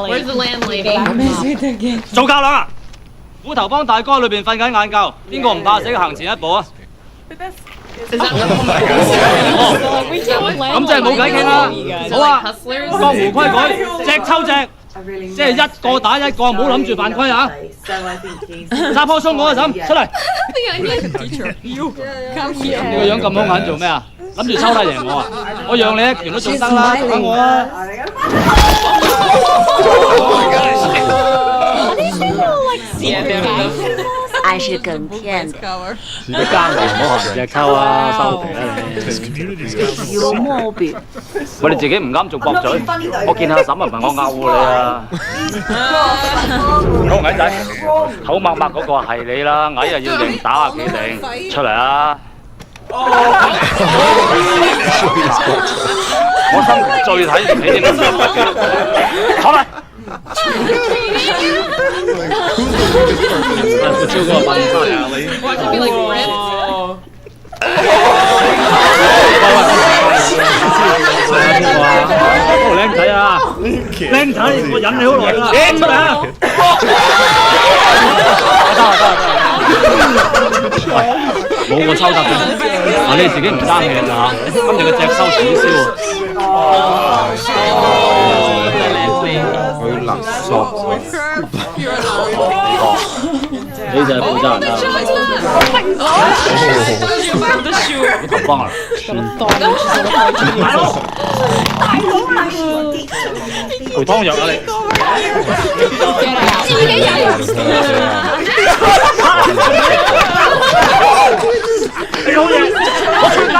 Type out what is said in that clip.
Where's the landlady？ 做教兩啊！虎頭幫大哥裏邊瞓緊晏覺，邊個唔怕死行前一步啊？咁即係冇計傾啦。好啊，江湖規矩，隻抽隻，即係一個打一個，唔好諗住犯規啊！揸棵葱嗰個嬸出嚟。你個樣咁兇狠做咩啊？諗住抽得贏我啊？我讓你一拳都仲得啦，打我啊！爱是梗骗的，你奸我唔好行隻抽啊，收皮啦你！有毛病。我哋自己唔啱仲駁嘴，我見下嬸啊唔係我拗你啊！好矮仔，口默默嗰個係你啦，矮又要認打下企定，出嚟啊！我生平最睇唔起你哋，好啦！我超過扮晒啊你！靚仔啊！靚仔，我忍你好耐啦！出嚟啊！冇我抽得嘅，你自己唔爭氣咋？今日嘅隻收取消。佢勒索。你就係負責人啦。我頭幫啊！陪湯藥啊你！自己人。你好嘢！我出街。